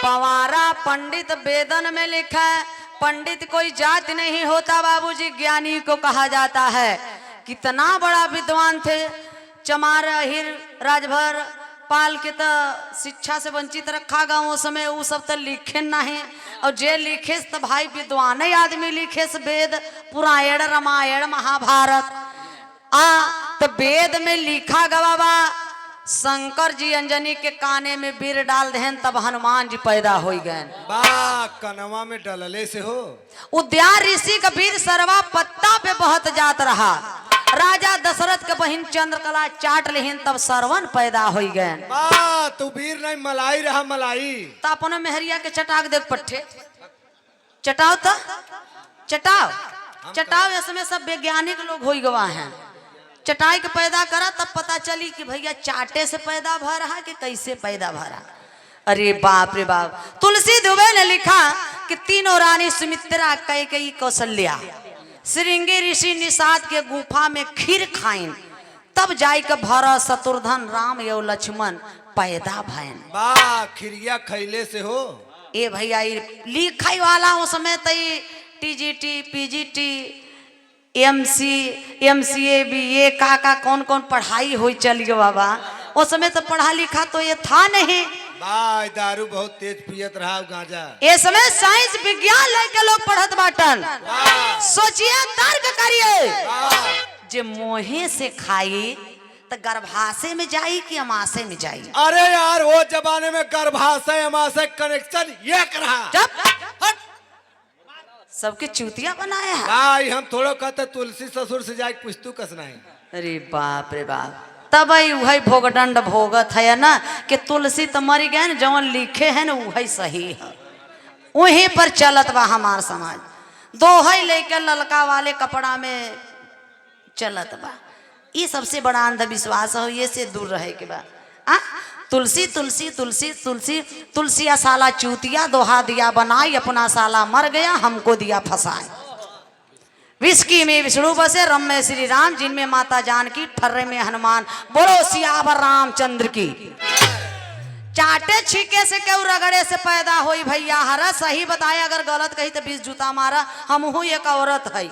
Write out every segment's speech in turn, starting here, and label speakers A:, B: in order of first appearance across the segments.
A: पवारा पंडित वेदन में लिखा है, पंडित कोई जात नहीं होता बाबूजी, ज्ञानी को कहा जाता है। कितना बड़ा विद्वान थे चमार अहिर राजभर पाल के तो शिक्षा से वंचित रखा गाँव उस समय, वो सब तो लिखे नहीं। और जे लिखे तो भाई विद्वान आदमी लिखे से वेद पुराण रामायण महाभारत तो वेद में लिखा गवाबा शंकर जी अंजनी के काने में बीर डाल देन तब हनुमान जी पैदा हो गए।
B: कनवा में डलले से हो
A: उद्यान ऋषि का वीर सरवा पत्ता पे बहुत जात रहा। राजा दशरथ के बहन चंद्रकला चाट लेहिन तब सरवन पैदा हो गए।
B: तू वीर नहीं मलाई रहा मलाई
A: तो अपना मेहरिया के चटाक देख पट्टे चटाओ तो चटाओ इसमें सब वैज्ञानिक लोग हो गवा हैं। चटाई के पैदा करा तब पता चली कि भैया चाटे से पैदा भा रहा कि कैसे पैदा भा रहा। अरे बाप रे बाप। तुलसी दुबे ने लिखा कि तीनों रानी सुमित्रा कैकेयी कौशल्या श्रृंगी ऋषि निषाद के गुफा में खीर खाइन तब जाई के भरत शत्रुघ्न राम एवं लक्ष्मण पैदा भयन।
B: खिरिया खैले से हो
A: ए भैया लिखाई वाला उसमें तई टीजीटी पीजीटी एमसीए बीए का कौन कौन पढ़ाई हुई चली बाबा। उस समय तो पढ़ा लिखा तो ये था नहीं।
B: दारू बहुत तेज पियत रहा गांजा।
A: ये समय साइंस विज्ञान लेके लोग पढ़त बाटन। सोचिए तर्क करिए जे मोहे से खाई तो गर्भाशय में जाई कि अमाशय में जाई।
B: अरे यार वो जमाने में गर्भाशय अमाशय कनेक्शन ये रहा।
A: सबके चूतिया बनाया है।
B: भाई हम थोड़ा कहते तुलसी ससुर से जाके पुस्तू कसना है।
A: अरे बाप रे बाप। तब वही भोगदंड भोगत है ना कि तुलसी तो मरी गए न जवन लिखे है ना वही सही है। वहीं पर चलत बा हमार समाज। दोहई लेके ललका वाले कपड़ा में चलत बा। ये सबसे बड़ा अंधविश्वास है, ये से दूर रहे के बा। तुलसी तुलसी तुलसी तुलसी तुलसिया साला चूतिया दोहा दिया बनाई अपना साला मर गया हमको दिया फसाए। विस्की में विष्णु बसे रम में श्री राम जिनमें माता जानकी ठर्रे में हनुमान बोलो सियावर रामचंद्र की। चाटे छीके से क्यों रगड़े से पैदा हुई भैया हरा सही बताया। अगर गलत कही तो 20 जूता मारा। हमहू एक औरत है,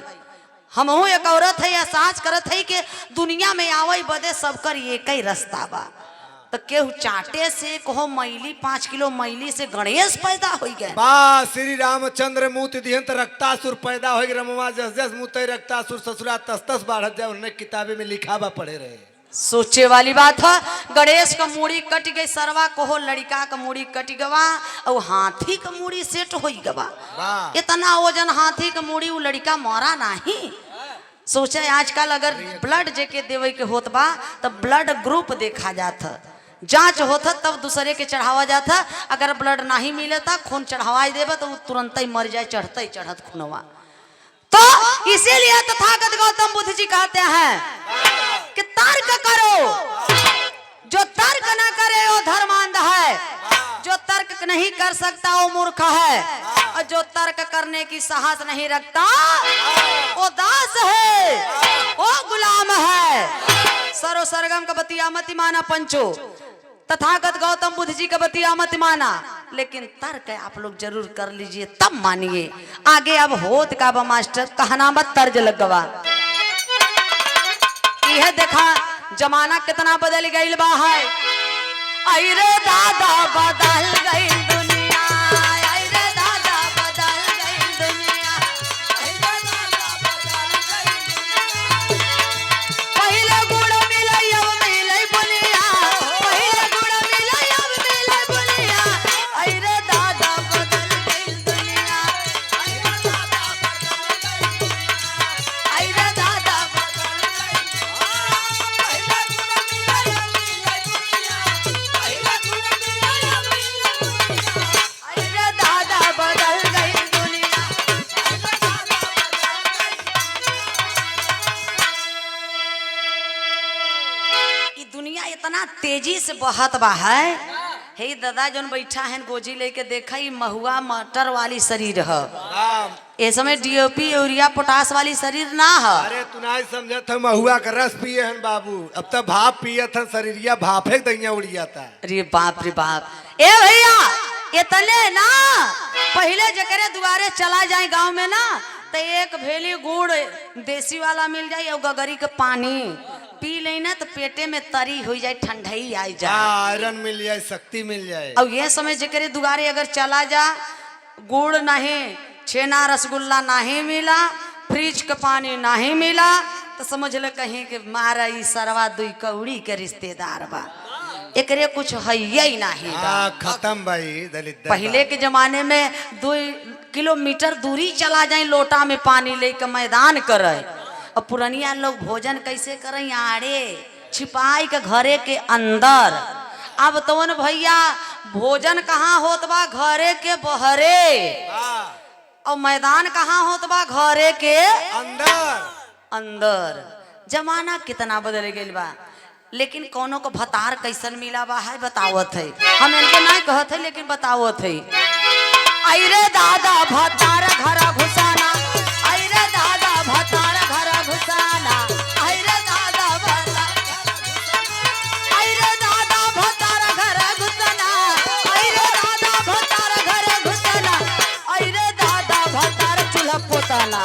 A: हमहू एक औरत है। एहसास करत है कि दुनिया में आवई बदे सबकर एक ही रास्ता बा। तो केहू चाटे से कहो मैली 5 किलो मैली से गणेश पैदा हो गए।
B: श्री रामचंद्र मूत दिहन तो रक्तासुर पैदा हो गए। रमवा जस जस मूते रक्तासुर ससुरा तस तस बढ़त जाए। उन्हें किताबे में लिखा बा पढ़े रहे।
A: सोचे वाली बात है। गणेश का मूड़ी कट गई सरवा कहो लड़का का मूड़ी कट गवा और हाथी का मूड़ी सेट हो गवा। इतना वजन हाथी का मूड़ी वो लड़का मरा नहीं। सोचे आजकल अगर ब्लड जेके देवे के होत बा तब ब्लड ग्रुप देखा जाता, जांच होता तब दूसरे के चढ़ावा जाता। अगर ब्लड नहीं मिलता खून चढ़ावा देवा तो तुरंत ही मर जाए चढ़ते ही चढ़त खूनवा। तो इसीलिए तथागत गौतम बुद्ध जी कहते हैं कि तर्क करो, जो तर्क न करे वो धर्मांध है, जो तर्क नहीं कर सकता वो मूर्ख है, और जो तर्क करने की साहस नहीं रखता वो दास है, वो गुलाम है। सरो सरगम का बतिया मत माना पंचो, तथागत गौतम बुद्ध जी का बतिया मत माना, लेकिन तर्क आप लोग जरूर कर लीजिए तब मानिए। आगे अब होत का बा मास्टर कहना मत तर्ज लगवा। यह देखा जमाना कितना बदल गई बा है। अरे दादा बदल गई दुनिया, अरे दादा बदल गई दुनिया, पहले गुड़ मिले अब मिले बुनिया, पहले गुड़ मिले अब मिले बुनिया। अरे दादा बदल गई दुनिया, अरे दादा बदल गई दुनिया, अरे दादा बदल गई दुनिया। पहले गुड़ मिले अब मिले बुनिया, अरे दादा बदल गई दुनिया, अरे दादा बदल गई। दुनिया इतना तेजी से बहत बा है। हे दादा जोन बैठा है गोजी लेके देखा ही महुआ मटर वाली शरीर है। ये समय डीओपी यूरिया पोटास वाली शरीर ना है।
B: अरे तू नहीं समझत है महुआ का रस पिए हन बाबू। अब तो भाप पियत है शरीरिया भाफे दैया उड़ जाता है।
A: अरे बाप रे बाप। ए भैया इतने ना पहले जकरे दुआरे चला जाए गांव में ना तो एक भेली गुड़ देसी वाला मिल जाए और गगरी के पानी पी लेना तो पेटे में तरी हो जाए, ठंडई आ जाए,
B: आयरन मिल जाए, शक्ति मिल जाए।
A: और ये समय जकरे दुआरे अगर चला जा गुड़ नहीं, छेना रसगुल्ला नहीं मिला, फ्रिज का पानी नहीं मिला तो समझ ले कहीं के मारा ई सरवा दुई कौड़ी के रिश्तेदार बा, एकरे कुछ है ही नहीं बा।
B: खत्म भाई दलित।
A: पहले के जमाने में 2 किलोमीटर दूरी चला जाए लोटा में पानी लेके मैदान करे, और पुरनिया लोग भोजन कैसे करें, आड़े छिपाई के घरे के अंदर। अब तो भैया भोजन कहाँ होत बा, घरे के बहरे, और मैदान कहाँ होत बा, घरे के अंदर। जमाना कितना बदल गया बा, लेकिन कोनो को भतार कैसन मिला बा है बतावत है, हम इनके नहीं कहत है लेकिन बतावत है। अरे दादा भतार घर घुसाना, अरे दादा भतार घर घुसाना, अरे दादा भतार, अरे दादा भतार घर घुसाना, अरे दादा भतार घर घुसाना, अरे दादा भतार चूल्हा पोताना।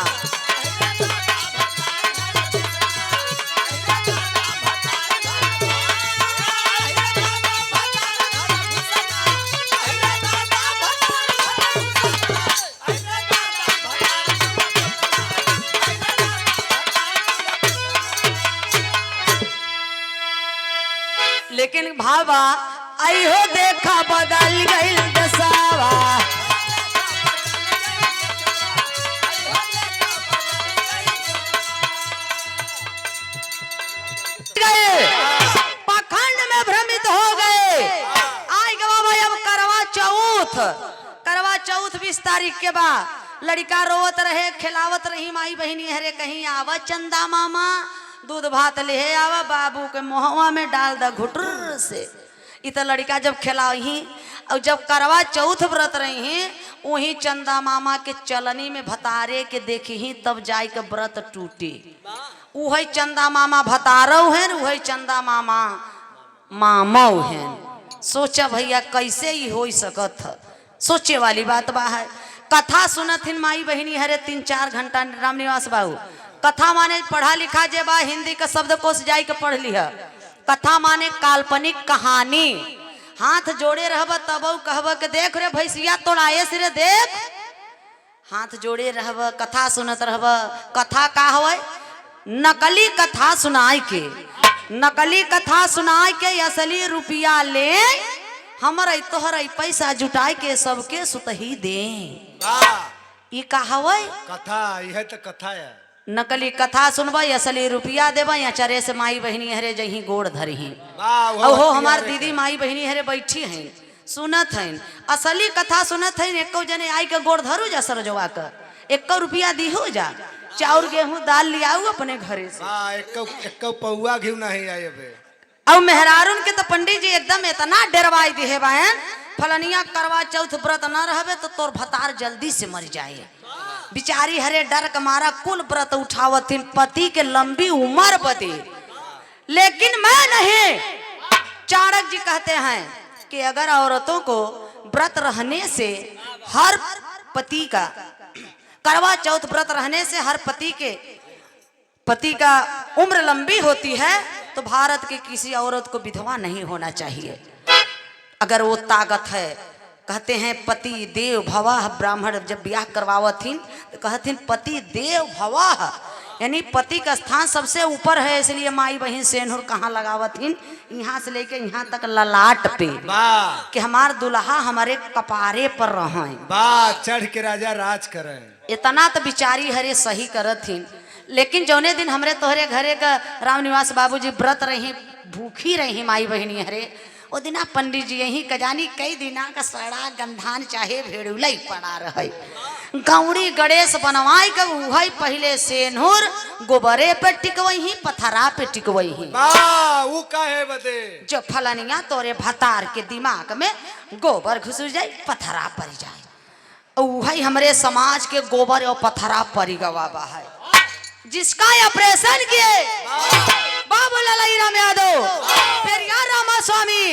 A: लेकिन भावा आई हो देखा बदल गई दसावा, पाखंड में भ्रमित हो गए। आई गवा भाई अब करवा चौथ 20 तारीख के बाद लड़का रोवत रहे, खिलावत रही माई बहनी हरे कहीं आवा चंदा मामा दूध भात ले आवा बाबू के मुहवा में डाल द घुटर से। इत लड़का जब खिलाई और जब करवा चौथ व्रत रही वही चंदा मामा के चलनी में भतारे के देखी ही तब जाय के व्रत टूटी। वही चंदा मामा भतारऊ है, वही चंदा मामा मामऊ है। सोचा भैया कैसे ही हो सकत, सोचे वाली बात बा है। कथा सुनथिन माई बहनी हरे 3-4 घंटा। रामनिवास बाबू कथा माने पढ़ा लिखा जे बा, हिंदी का शब्द कोश जाई के पढ़ लिहा। कथा माने काल्पनिक कहानी। हाथ जोड़े रहब तब कहब के देख रे भैंसिया तोड़ाए से रे देख, हाथ जोड़े रहब कथा सुनत रहब। कथा का हवे, नकली कथा सुनाई के, नकली कथा सुनाई के असली रुपया ले हमर तोहर पैसा जुटाई के सबके सुतही दे। ये का हवे
B: कथा, यह तो कथा है।
A: नकली कथा सुनबा असली रुपया देबा या चरे से माई बहनी हरे जही गोड़ धरी। ओहो हमार दीदी माई बहनी हरे बैठी हैं सुनत हैं, असली कथा सुनत हैं। एको जने आई के गोड़ धरू जा सरजवा का, 1 रुपया दीहू जा, चाउर गेहूं दाल लियाऊ अपने घरे से।
B: एक पौआ घी नहीं आए बे।
A: अब मेहरारून के तो पंडित जी एकदम इतना डरवाई दिहे बायन, फलनिया करवा चौथ व्रत न रहबे तो तोर भतार जल्दी से मर जाए। बिचारी हरे डर के मारा कुल व्रत उठावथिन पति के लंबी उम्र बदे, लेकिन मैं नहीं। चाणक्य जी कहते हैं कि अगर औरतों को व्रत रहने से हर पति का, करवा चौथ व्रत रहने से हर पति का उम्र लंबी होती है तो भारत की किसी औरत को विधवा नहीं होना चाहिए। अगर वो ताकत है, कहते हैं पति देव भवः, ब्राह्मण जब ब्याह करवावथिन तो कहथिन पति देव भवः, यानी पति का स्थान सबसे ऊपर है। इसलिए माई बहन सेनुर कहाँ लगावथिन, यहाँ से लेके यहाँ तक ललाट पे, कि हमार दुल्हा हमारे कपारे पर रहे,
B: चढ़ के राजा राज करे।
A: इतना तो बिचारी हरे सही करथिन। लेकिन जौने दिन हमरे तोहरे घरे का रामनिवास बाबूजी व्रत रही, भूखी रही माई बहनी हरे, ओ दिना पंडित जी यही कजानी कई दिना का सड़ा गंधान चाहे भेड़ुलई पड़ा रहे। गौड़ी गणेश बनवाई के उहई पहले सेनुर गोबरे पे टिकवही, पथरा पे टिकवही।
B: वो काहे बदे,
A: जो फलनिया तोरे भतार के दिमाग में गोबर घुस जाए, पथरा पड़ जाए। उहई हमरे समाज के गोबर और पथरा परी गवा है। जिसका ऑपरेशन किए बाबू ललाई राम यादव, पेरियार रामा स्वामी,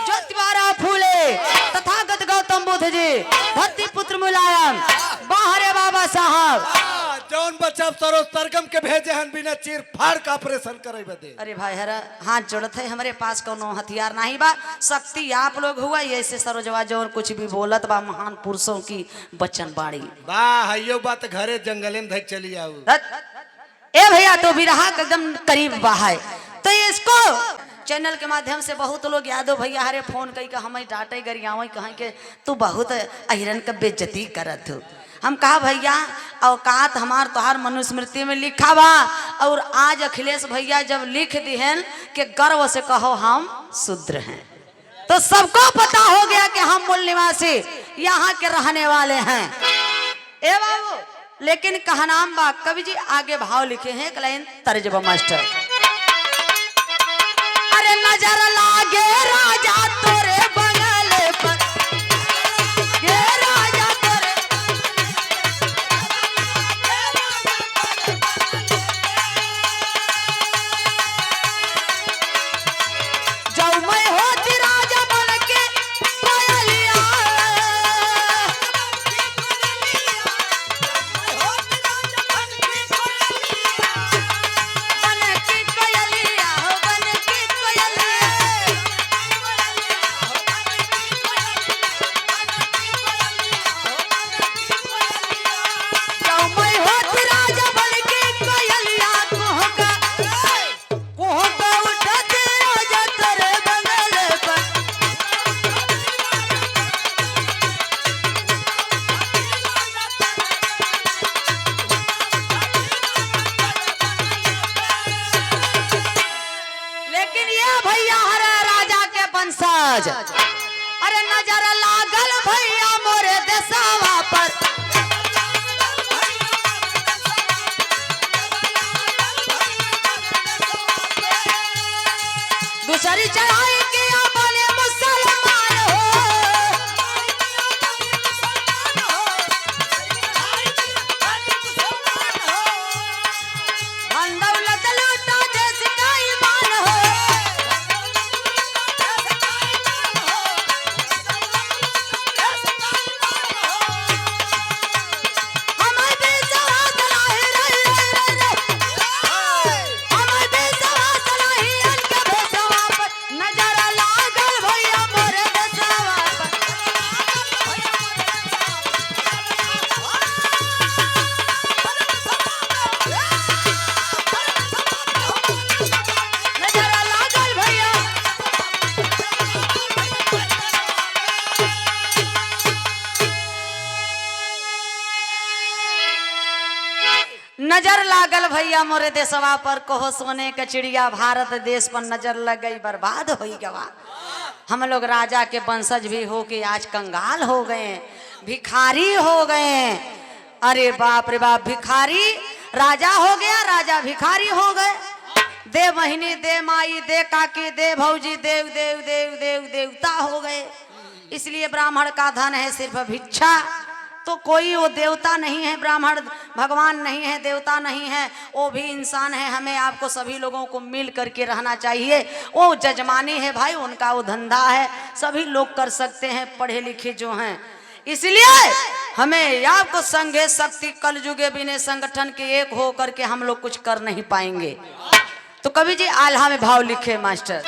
A: ज्योतिबा फूले, तथागत गौतम बुद्ध नाथ जी, धरती पुत्र मुलायम, बाहरे बाबा साहब।
B: जौन बच्चा सरो सरगम के भेजे हन बिना चीर फाड़ का ऑपरेशन करे बदे।
A: अरे भाई हरा हाथ जोड़त है, हमारे पास कोनो हथियार नहीं बा, शक्ति आप लोग हुआ, ऐसे सरोजवा जो कुछ भी बोलत बा महान पुरुषों की बचन बाड़ी।
B: वाह यो बात घरे जंगले में धक चली आऊ।
A: ए भैया तो बिरहा का एकदम करीब बा है, तो इसको चैनल के माध्यम से बहुत लोग यादव भैया हरे फोन कई के हमें डांटे गरियावे कहें के तू बहुत अहिरन का बेइज्जती करत हो। हम कहा भैया औकात हमार तोहार मनुस्मृति में लिखा बा, और आज अखिलेश भैया जब लिख दिहन कि गर्व से कहो हम शूद्र हैं, तो सबको पता हो गया कि हम मूल निवासी यहाँ के रहने वाले हैं। ए बाबू लेकिन कहनाम बा, कवि जी आगे भाव लिखे हैं, एक लाइन तर्जबा मास्टर। अरे नजर लागे राजा तोरे बंगले पर, ये राजा तोरे जब मैं होती राजा बन के कोयलिया, बन की कोयलिया हो, बन की कोयलिया, जब मैं होती राजा बन के कोयलिया, कोहका उठते राजा तोरे बंगले पर। लेकिन ये भैया हरे राजा के वंशज, अरे नजर लागल भैया मोरे देशवा पर, दूसरी चढ़ाई किया बोले मुसलमान हो, धन दौलत लूटा देश का ईमान हो, हमें भी सवाद नहीं रे, हमें भी सवाद नहीं इनके भेसवा पर, नजर लागल भैया मोरे देशवा पर। नजर लागल भैया, नजर लागल भैया मोरे देशवा पर, कहो सोने का चिड़िया भारत देश पर नजर लग गई बर्बाद हो गवा। हम लोग राजा के वंशज भी हो के आज कंगाल हो गए, भिखारी हो गए। अरे बाप रे बाप, भिखारी राजा हो गया, राजा भिखारी हो गए। दे बहिनी, दे माई, दे काकी, दे भौजी, देव देव देव देव देवता हो गए। इसलिए ब्राह्मण का धन है सिर्फ भिक्षा, तो कोई वो देवता नहीं है, ब्राह्मण भगवान नहीं है, देवता नहीं है, वो भी इंसान है। हमें आपको सभी लोगों को मिल करके रहना चाहिए। वो जजमानी है भाई, उनका वो धंधा है, सभी लोग कर सकते हैं पढ़े लिखे जो हैं। इसलिए हमें आपको संघे शक्ति कल जुगे बिने संगठन के एक हो करके हम लोग कुछ कर नहीं पाएंगे। तो कवि जी आल्हा में भाव लिखे मास्टर।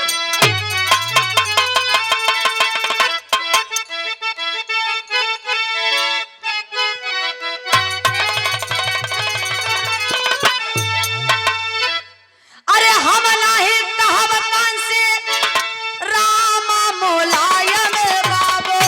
A: अरे हम नाही कहब कान से राम मोलायम बाबू,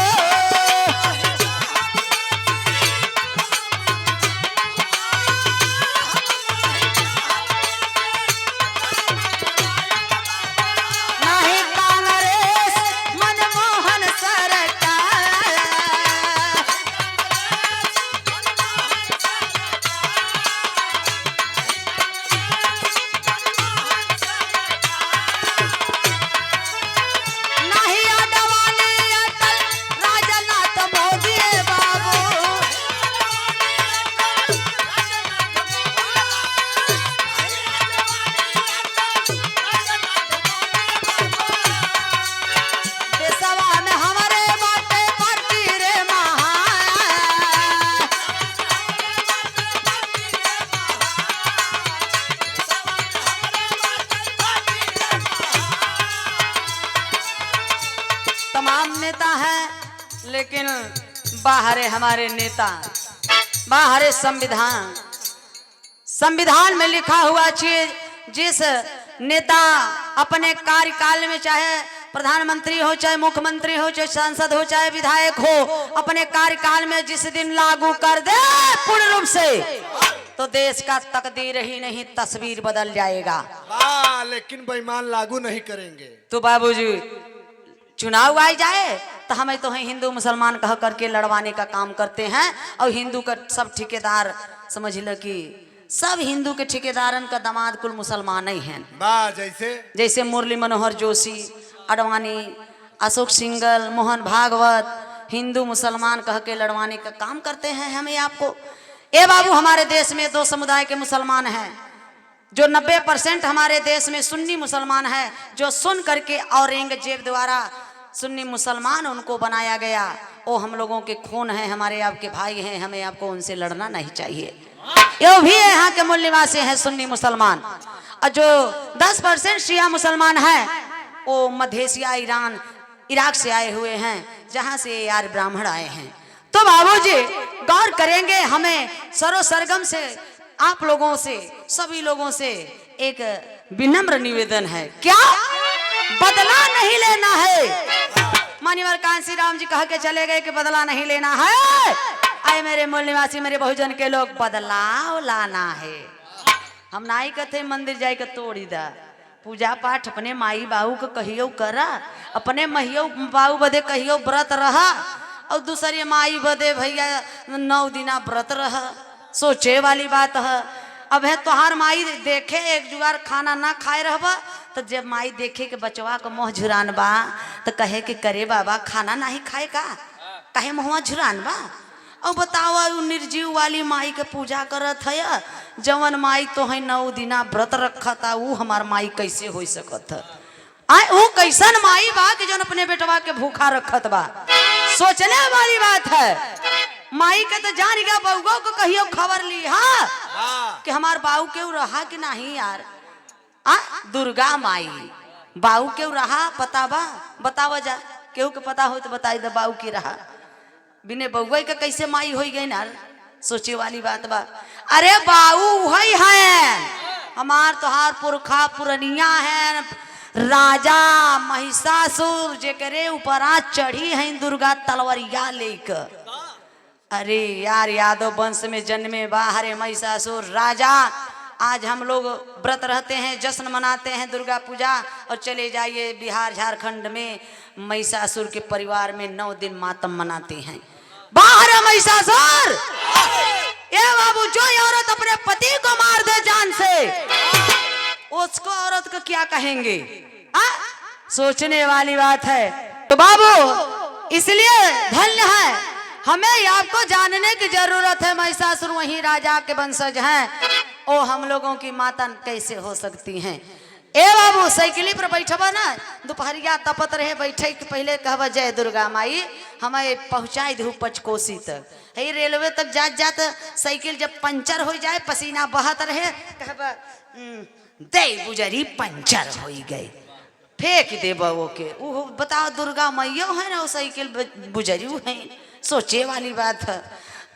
A: तमाम नेता हैं, लेकिन बाहर है हमारे नेता, बाहर है संविधान। संविधान में लिखा हुआ चीज, जिस नेता अपने कार्यकाल में चाहे प्रधानमंत्री हो, चाहे मुख्यमंत्री हो, चाहे सांसद हो, चाहे विधायक हो, अपने कार्यकाल में जिस दिन लागू कर दे पूर्ण रूप से, तो देश का तकदीर ही नहीं तस्वीर बदल जाएगा।
B: लेकिन बेईमान लागू नहीं करेंगे।
A: तो बाबूजी चुनाव आ जाए तो हमें तो हिंदू मुसलमान कह करके लड़वाने का काम करते हैं, और हिंदू का सब ठेकेदार समझ लो कि सब हिंदू के ठेकेदारन का दामाद कुल मुसलमान ही हैं। जैसे मुरली मनोहर जोशी, अडवाणी, अशोक सिंघल, मोहन भागवत हिंदू मुसलमान कह के लड़वाने का काम करते हैं हमें आपको। ए बाबू, हमारे देश में दो समुदाय के मुसलमान हैं, जो 90% हमारे देश में सुन्नी मुसलमान है, जो सुन करके औरंगजेब द्वारा सुन्नी मुसलमान उनको बनाया गया। वो हम लोगों के खून है, हमारे आपके भाई हैं, हमें आपको उनसे लड़ना नहीं चाहिए। ये भी यहाँ के मूल निवासी हैं सुन्नी मुसलमान, और जो 10% शिया मुसलमान है वो मध्य एशिया, ईरान, इराक से आए हुए हैं, जहाँ से यार ब्राह्मण आए हैं। तो बाबूजी गौर करेंगे, हमें सरो सरगम से आप लोगों से, सभी लोगों से एक विनम्र निवेदन है, क्या बदला नहीं लेना है। मान्यवर कांसी राम जी कह के चले गए कि बदला नहीं लेना है। आए मेरे मूल निवासी, मेरे बहुजन के लोग, बदलाव लाना है। हम नाई कहते मंदिर जाए के तोड़ी दा, पूजा पाठ अपने माई बाबू को कहियो करा, अपने महियो बाबू बदे कहियो व्रत रहा, और दूसरी माई बदे भैया 9 दिना व्रत रहा। सोचे वाली बात है। अब है तोहार माई देखे एक जुगार खाना ना खाए रहबा, तो जब माई देखे कि बचवा को मुँह झुरान बा, तो कहे कि करे बाबा खाना नहीं खाए का, कहे मुँह झुरान बा। और बताओ निर्जीव वाली माई के पूजा करत है, जवन माई तो है 9 दिना व्रत रखता, वो हमार माई कैसे हो सकत है? आए वो कैसन माई बा कि जौन अपने बेटवा के भूखा रखत बा? सोचने वाली बात है। माई के तो जान गया, बउगो को कहियो खबर ली हाँ कि हमार बाऊ केहू रहा कि नहीं यार। दुर्गा माई बाऊ केहू रहा, पता बा? बतावा जा, केहू के पता हो तो बताई दे बाऊ की रहा। बिने बउआ के कैसे माई हो गई ना, सोचे वाली बात बा। अरे बाऊ वही है, हमार तोहार पुरखा पुरनिया है, राजा महिषासुर जेकरे ऊपर आज चढ़ी है दुर्गा तलवरिया लेकर। अरे यार, यादव वंश में जन्मे बाहरे महिषासुर राजा। आज हम लोग व्रत रहते हैं, जश्न मनाते हैं दुर्गा पूजा, और चले जाइए बिहार झारखंड में महिषासुर के परिवार में 9 दिन मातम मनाते हैं। बाहर है महिषासुर। ये बाबू, जो औरत अपने पति को मार दे जान से, उसको औरत को क्या कहेंगे? सोचने वाली बात है। तो बाबू इसलिए धन्य है, हमें आपको जानने की जरूरत है। महिषासुर वही राजा के वंशज हैं, ओ हम लोगों की माता कैसे हो सकती हैं? ए बाबू, साइकिली पर बैठबा ना, दोपहरिया तपत रहे, बैठे के पहले कहबा जय दुर्गा माई, हमें पहुंचाई दू पचकोसी तक। हे रेलवे तक जात जात साइकिल जब पंचर हो जाए, पसीना बहत रहे, कहबा दे बुजरी पंचर हो गई, फेंक दे बो के। वो बताओ दुर्गा मैयो है ना, वो साइकिल बुजरी है। सोचे वाली बात है।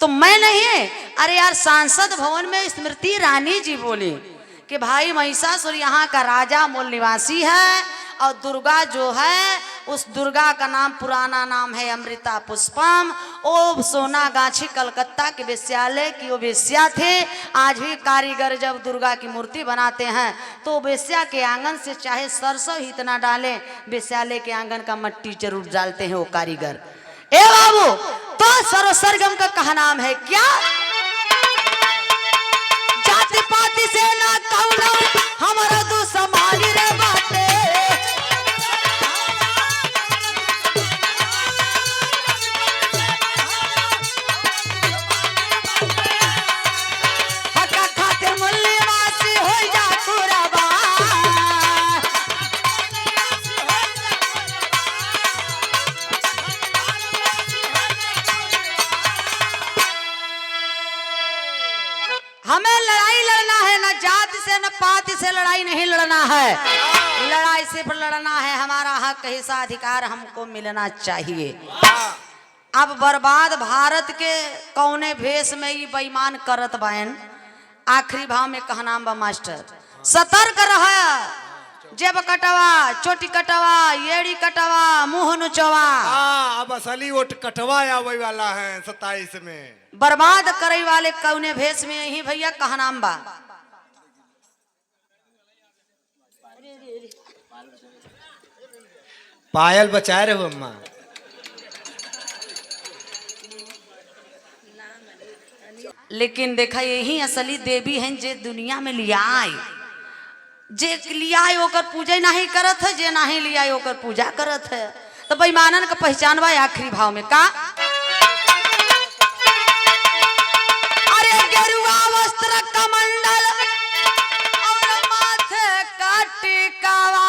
A: तो मैं नहीं, अरे यार, सांसद भवन में स्मृति ईरानी जी बोली कि भाई महिषासुर यहाँ का राजा मूल निवासी है, और दुर्गा जो है, उस दुर्गा का नाम पुराना नाम है अमृता पुष्पम। ओ सोना गाछी कलकत्ता के वेश्यालय की वो वेश्या थे। आज भी कारीगर जब दुर्गा की मूर्ति बनाते हैं तो वेश्या के आंगन से चाहे सरसों ही इतना डालें, वेश्यालय के आंगन का मट्टी जरूर डालते हैं वो कारीगर। ए बाबू, तो सरो सरगम का कहा नाम है क्या? जाति पाति से ना कहूं हमारा दो समाली रे बाटे, हका खातिर मूल्यवासी हो जा कुराबा। हमें लड़ाई लड़ना है, ना जात जात से न पात से लड़ाई नहीं लड़ना है, लड़ाई सिर्फ लड़ना है हमारा हक हिस्सा अधिकार हमको मिलना चाहिए। अब बर्बाद भारत के कौने भेष में ये बेईमान करत बायन। आखिरी भाव में कहना बा मास्टर, सतर्क रह, जेब कटवा, चोटी कटवा, येड़ी कटवा, मुंह नुचवा।
B: अब असली वोट कटवा आवे वाला है 27 में।
A: बर्बाद करे वाले कौने भेष में यही भैया कहना बा।
B: पायल बचाए रहे हो अम्मा।
A: लेकिन देखा यही असली देवी हैं जे दुनिया में लियाए, जे लियाए ओकर पूजा नहीं करत है, जे नहीं लियाए ओकर पूजा करत है। तो बेईमानन का पहचान बा आखिरी भाव में का, अरे गेरुआ वस्त्र कमंडल और माथे का टिकावा,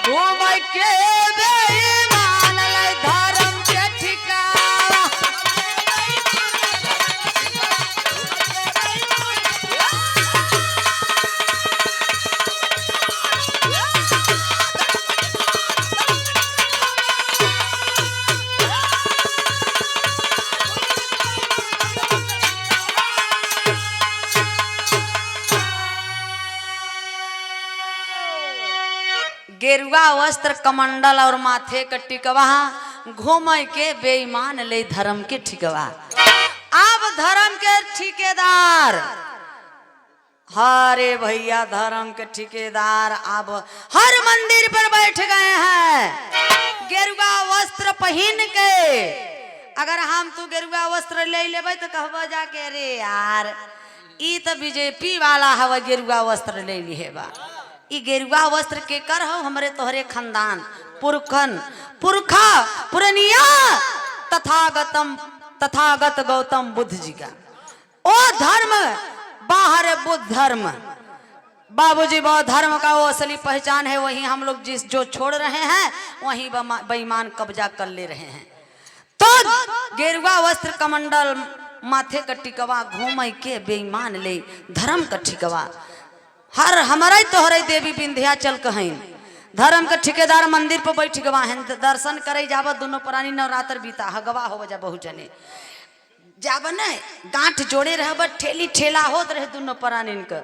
A: घूम के बेईमान ले धर्म के ठिकावा। गेरुआ वस्त्र कमंडल और माथे का टिकवा, घूम के बेईमान ले धर्म के ठिकवा। अब धर्म के ठेकेदार, हरे भैया धर्म के ठेकेदार अब हर मंदिर पर बैठ गए हैं गेरुआ वस्त्र पहन के। अगर हम तू गेरुआ वस्त्र ले लेबे तो कहबा जाके अरे यार ई तो बीजेपी वाला हवा गेरुआ वस्त्र ले लिहेबा। ई गेरुआ वस्त्र के कर हो हमरे तोहरे खानदान पुरखा पुरनिया तथागत गौतम बुद्ध जी का ओ धर्म बाहर बुद्ध धर्म। बाबूजी बौद्ध धर्म का वो असली पहचान है, वही हम लोग जिस जो छोड़ रहे हैं वही बेईमान कब्जा कर ले रहे हैं। तो गेरुआ वस्त्र कमंडल माथे का टिकवा, घूम के बेईमान ले धर्म का ठिकवा। हर हमारे तोहरे देवी विंध्याचल कहीं धर्म के ठेकेदार मंदिर पर बैठ गवा हैं, दर्शन करे जाब। दोनों प्राणी नवरात्र बीता हगवा हो जा बहु जने जाब न गांठ जोड़े रह ठेली ठेला होत रहे दोनों प्राणी का।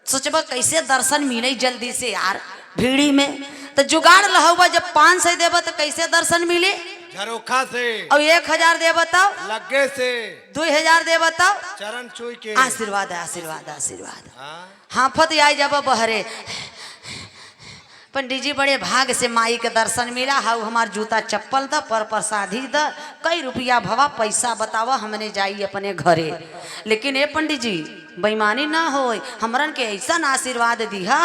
A: सोचब कैसे दर्शन मिले जल्दी से यार भीड़ी में, तो जुगाड़ रहुआ जब 500 देव तो कैसे दर्शन मिले?
B: झरोखा से।
A: और 1000 दे बताओ
B: लगे से।
A: 2000 दे बताओ
B: चरण छुई के।
A: आशीर्वाद आशीर्वाद आशीर्वाद। हाँ फत आई जब बहरे पंडित जी बड़े भाग से माई के दर्शन मिला। हाउ हमार जूता चप्पल द पर प्रसादी द, कई रुपया भवा पैसा बतावा हमने जाई अपने घरे। लेकिन ए पंडित जी बेईमानी ना हो, हमरन के ऐसा आशीर्वाद दिहा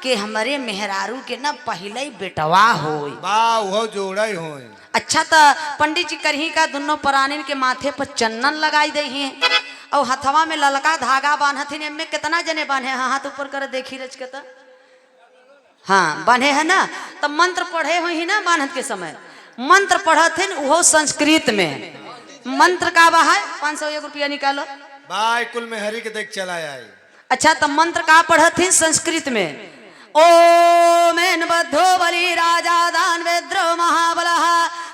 A: कि हमारे मेहरारू के ना पहले ही बेटवा हो।
B: वाह जोड़ा ही हो।
A: अच्छा तो पंडित जी करही का दोनों प्राणी के माथे पर चंदन लगाई दे हैं और हथवा में ललका धागा बांधथिन। एमे कितना जने बांधे? हाँ हाथ ऊपर कर देखी रच के तो हाँ बांधे है ना। तब मंत्र पढ़े हुई ना बांधत के समय मंत्र पढ़थिन वो संस्कृत में। मंत्र का बा है 501 रुपया निकालो
B: भाई कुल में हरी के देख चला आई।
A: अच्छा तब मंत्र का पढ़थिन संस्कृत में। ओ मेन बद्धो बलि राजा दान वेद्रो महाबलः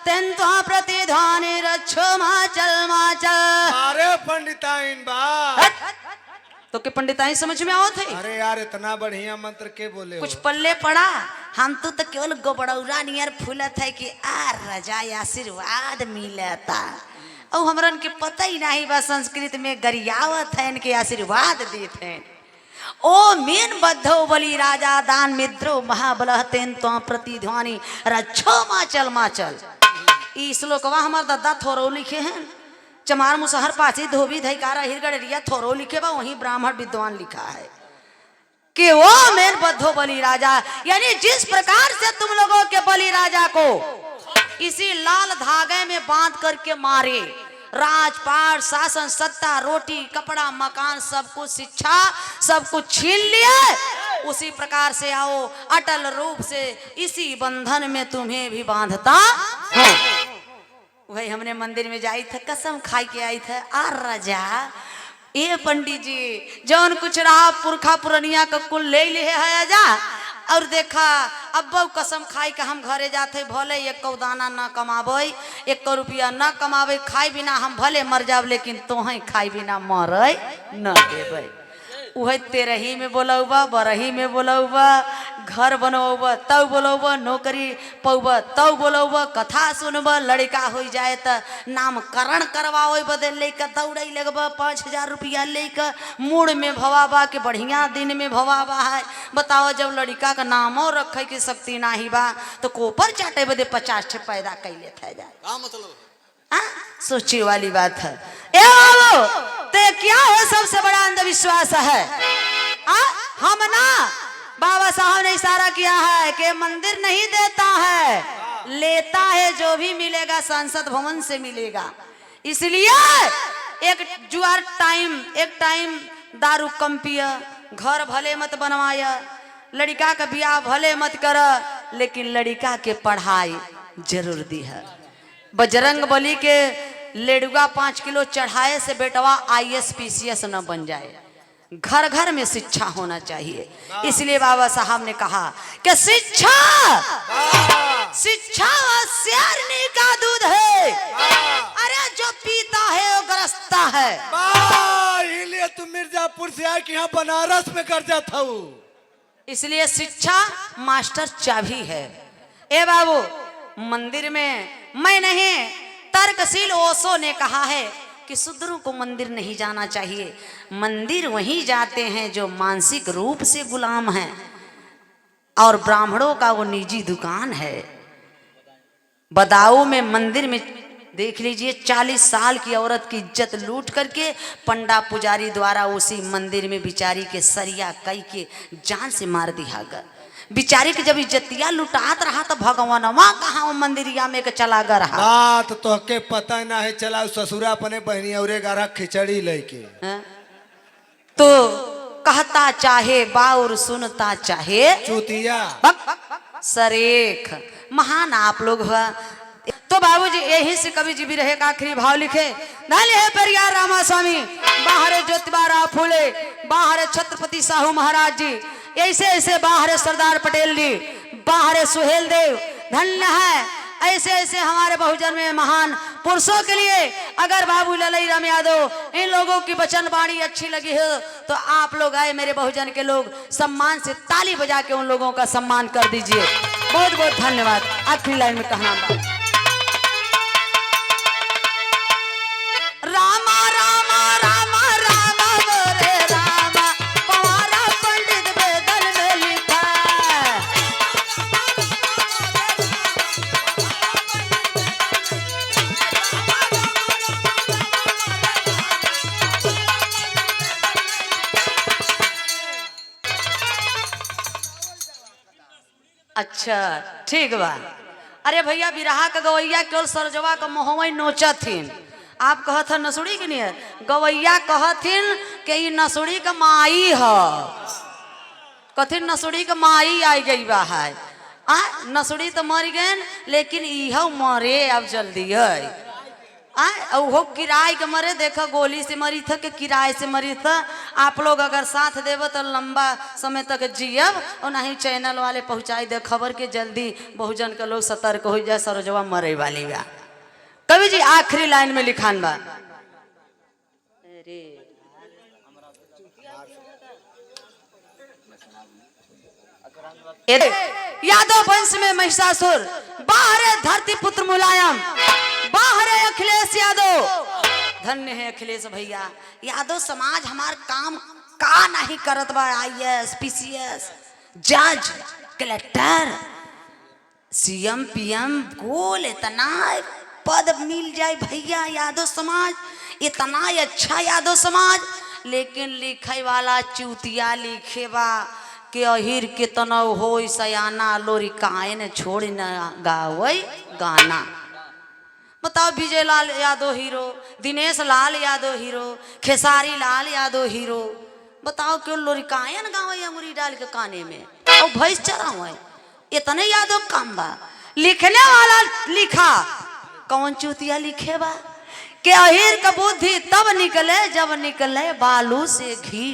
A: तेन्त्वा प्रतिध्वनि रक्षो माचल माचल।
B: अरे पंडिताइन बा
A: तो के पंडिताई समझ में आओ थे?
B: अरे यार इतना बढ़िया मंत्र के बोले
A: कुछ पल्ले पड़ा। हम तो केवल गोबड़ौरा नियर फूलत है कि आ रजा आशीर्वाद मिलता और हमरन के पता ही नहीं बा संस्कृत में गरियावत है इनके आशीर्वाद देते हैं। ओ मेन बद्धो बलि राजा दान मिद्रो महाबलः तेन्त्वा प्रतिध्वनि रक्षो माचल माचल। ई श्लोकवा हमार दादा थोरो लिखे हैं। चमार मुसहर पाची धोबी धैकारा हिरगड़िया थोरो लिखे बा, वहीं ब्राह्मण विद्वान लिखा है कि वो मेन बद्धो बलि राजा, यानी जिस प्रकार से तुम लोगों के बलि राजा को इसी लाल धागे में बांध करके मारे, राजपाट शासन सत्ता रोटी कपड़ा मकान सब कुछ शिक्षा सब कुछ छीन लिए, उसी प्रकार से आओ अटल रूप से इसी बंधन में तुम्हें भी बांधता हूं। वही हमने मंदिर में जाई थे, कसम खाई के आई थे। आ राजा ये पंडित जी जौन कुछ रहा पुरखा पुरनिया का कुल ले ले है आजा और देखा अब कसम खाई के हम घरे जाते भले एक दाना न कमाबे 1 रुपया न कमाबे खाई बिना हम भले मर जाब लेकिन तोहें खाई बिना मरे न देबे। उहे तेरही में बोलौबा बरही में बोलौबा घर बनौबा तब बोलौबा नौकरी पौबा तब बोलौबा कथा सुनबा लड़का हो जाए तो नामकरण करवाओ बदे लेकर दौड़े लगबा 5000 रुपया लेकर मूड में भवाबा के बढ़िया दिन में भवाबा है। बताओ जब लड़का का नामो रखे की शक्ति नाही बा तो कोपर चाटे बदे 50 ठे पैदा कैले थे जाए
C: मतलब
A: सोची वाली बात है। ए बाबू ते क्या है सबसे बड़ा अंधविश्वास है हम ना बाबा साहब ने इशारा किया है कि मंदिर नहीं देता है लेता है जो भी मिलेगा संसद भवन से मिलेगा। इसलिए एक टाइम दारू कम पिया घर भले मत बनवाया लड़का का ब्याह भले मत कर लेकिन लड़का के पढ़ाई जरूर दी है। बजरंग बली के लेडुआ 5 किलो चढ़ाए से बेटवा IAS PCS न बन जाए। घर घर में शिक्षा होना चाहिए। इसलिए बाबा साहब ने कहा कि शिक्षा शेरनी का दूध है अरे जो पीता है वो ग्रसता है।
B: इसलिए तुम मिर्जापुर से आए कि यहाँ बनारस में कर जाता हूँ।
A: इसलिए शिक्षा मास्टर चाबी है। ए बाबू मंदिर में मैं नहीं तर्कशील ओशो ने कहा है कि शूद्रों को मंदिर नहीं जाना चाहिए। मंदिर वहीं जाते हैं जो मानसिक रूप से गुलाम हैं और ब्राह्मणों का वो निजी दुकान है। बदाऊं में मंदिर में देख लीजिए 40 साल की औरत की इज्जत लूट करके पंडा पुजारी द्वारा उसी मंदिर में बिचारी के सरिया कई के जान से मार दिया गया। बिचारी के जब इज्जतिया लुटात रहा तो भगवानवा कहाँ मंदिरिया में के चला गा रहा।
B: बात तो के पता ना है चला ससुरा अपने बहनी और गारा खिचड़ी लेके
A: तो कहता चाहे बाउर सुनता चाहे
B: चूतिया
A: सरेख महान आप लोग हुआ। तो बाबूजी यही से कवि जी भी रहे का आखिरी भाव लिखे नाले है पेरियार रामास्वामी बाहर ज्योतिबा राव फूले बाहर छत्रपति साहू महाराज जी ऐसे ऐसे बाहर सरदार पटेल जी बाहर सुहेल देव धन्य है। ऐसे ऐसे हमारे बहुजन में महान पुरुषों के लिए अगर बाबू ललई राम यादव इन लोगों की वचन वाणी अच्छी लगी हो तो आप लोग आए मेरे बहुजन के लोग सम्मान से ताली बजा के उन लोगों का सम्मान कर दीजिए। बहुत बहुत धन्यवाद। आखिरी लाइन में कहना रामा रामा रामा रामा मोरे रामा पवारा पंडित वेदन में लिखा। अच्छा ठीक बा। अरे भैया बिरहा का गवैया केवल सरजवा का मोहवई नोचथिन आप कहत है नसुड़ी के नहीं गवैया कहथिन कि ई नसुड़ी का माई है कथिन नसुड़ी का माई आई गई बा है नसुड़ी तो मर गए लेकिन इहो मरे अब जल्दी है वो किराए के मरे देखो गोली से मरी था कि किराए से मरी था। आप लोग अगर साथ देव तो लंबा समय तक जियब और नहीं चैनल वाले पहुंचाई दे खबर के जल्दी बहुजन के लोग सतर्क हो जाए सरोजवा मरे वाली बा। कवि जी आखिरी लाइन में लिखान बा यादव वंश में महिषासुर बाहर धरती पुत्र मुलायम बाहर अखिलेश यादव। धन्य है अखिलेश भैया। यादव समाज हमार काम का नहीं करत बा। IAS PCS जज कलेक्टर CM PM गोल इतना पद मिल जाए भैया यादव समाज इतना अच्छा यादव समाज। लेकिन लिखे वाला चूतिया लिखे बा के अहिर के तनव हो सयाना लोरी काए ने छोड़ न गावई गाना। बताओ विजय Lal Yadav hero Dinesh Lal Yadav hero Khesari Lal Yadav hero. बताओ क्यों लोरी काए न गावई अंगुरी डाल के काने में और भैंस चरावे इतने यादव काम बा। लिखने वाला लिखा कौन चूतिया लिखे बा कि अहिर का बुद्धि तब निकले जब निकले बालू से घी।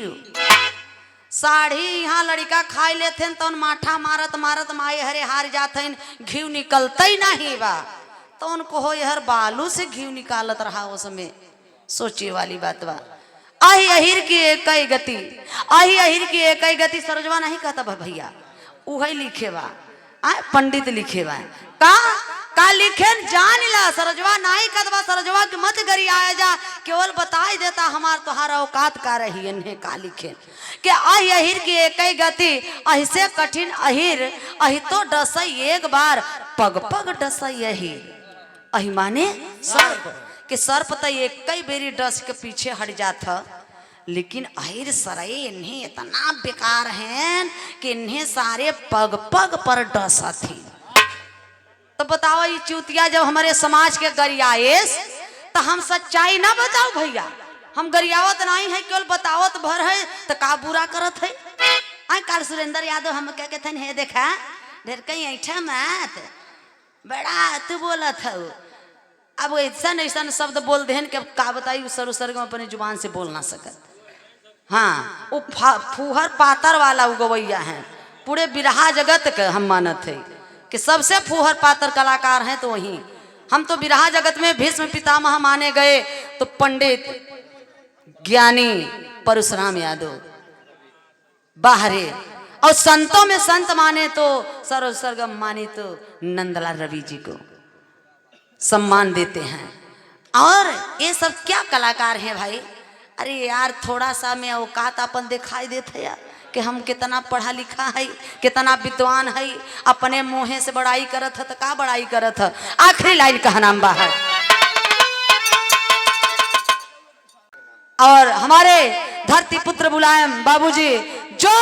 A: साड़ी यहाँ लड़का खाई लेते तो माठा मारत मारत माए हरे हार जाते घी निकलते ही नहीं बा, तो उनको हो यार बालू से घी निकालत रहा उसमें। सोचे वाली बात बा। आही अहिर की एक ही गति, आही अहिर की एक ही गति सरोजवा नहीं कहता भैया, उही लिखे बा, पंडित लिखे बा का लिखे जान ला। सरोजवा नहीं कदवा, सरोजवा के मत गरी आया जा, केवल बताई देता हमार तुहार औकात का रही। इन्हें का लिखे कि आही अहिर की एक ही गति, अहि से कठिन अहिर, अहि तो डसई एक बार, पग पग डसई अहिर। अहि माने सर्प, कि सर्प तो एक कई बेरी डस के पीछे हट जाता, लेकिन अहिर सराय इन्हें इतना बेकार हैं कि इन्हें सारे पग पग पर डसा थी। तो बताओ ये चूतिया जब हमारे समाज के गरियाएस, तो हम सच्चाई ना बताओ भैया, हम गरियावत नहीं है, केवल बतावत भर है, तो का बुरा करत है। आई काल सुरेंद्र यादव हम क्या कहते हैं, देखा ढेर कहीं ऐठा मत, बड़ा तू बोलत है। अब ऐसा ऐसा शब्द बोल देन कि का बताई सर सरगम अपने जुबान से बोल ना सकत। हाँ वो फूहर पातर वाला उगवैया है, पूरे बिरहा जगत के हम मानत है कि सबसे फूहर पातर कलाकार हैं। तो वही हम तो बिरहा जगत में भीष्म पितामह माने गए तो पंडित ज्ञानी परशुराम यादव बाहरे, और संतों में संत माने तो सरोज सरगम माने तो नंदलाल रवि जी को सम्मान देते हैं। और ये सब क्या कलाकार हैं भाई। अरे यार थोड़ा सा में औकात अपन दिखाई देते यार कि हम कितना पढ़ा लिखा है, कितना विद्वान है, अपने मुँह से बड़ाई करत है, तो का बड़ाई करत है। आखिरी लाइन का नाम बाहर। और हमारे धरती पुत्र मुलायम बाबूजी जो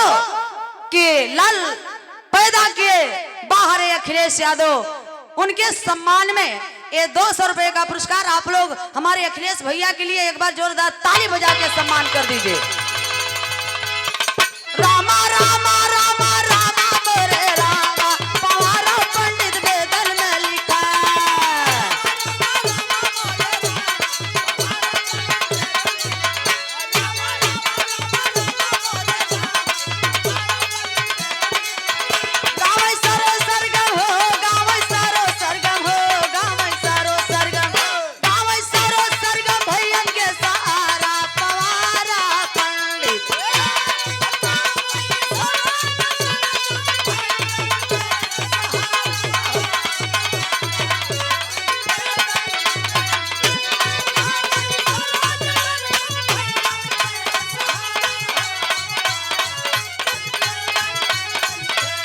A: कि लाल पैदा किए बाहर अखिलेश यादव, उनके सम्मान में ये 200 रुपए का पुरस्कार आप लोग हमारे अखिलेश भैया के लिए एक बार जोरदार ताली बजा के सम्मान कर दीजिए। रामा रामा रामा रामा मोरे रामा, पवारा पंडित वेदन में लिखा। गावै सरो सरगम हो, गावै सरो सरगम हो, गावै सरो सरगम, गावै सरो सरगम भैयन के सहारा, पवारा पंडित।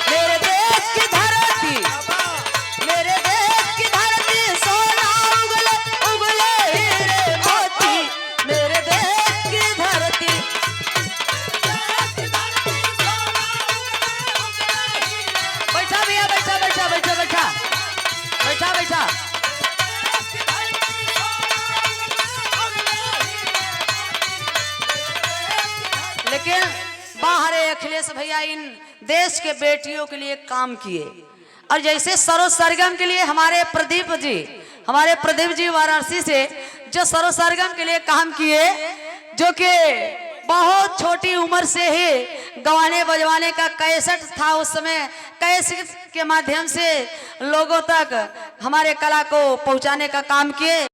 A: मेरे देश की धरती, मेरे देश की धरती, सोना उगले उगले हीरे मोती, मेरे देश की धरती। बैठा भैया, बैठा बैठा बैठा बैठा बैठा बैठा। लेकिन बाहर अखिलेश भैया इन देश के बेटियों के लिए काम किए। और जैसे सरोज सरगम के लिए हमारे प्रदीप जी वाराणसी से जो सरोज सरगम के लिए काम किए, जो कि बहुत छोटी उम्र से ही गवाने बजवाने का कैसेट था उस समय, कैसेट के माध्यम से लोगों तक हमारे कला को पहुंचाने का काम किए।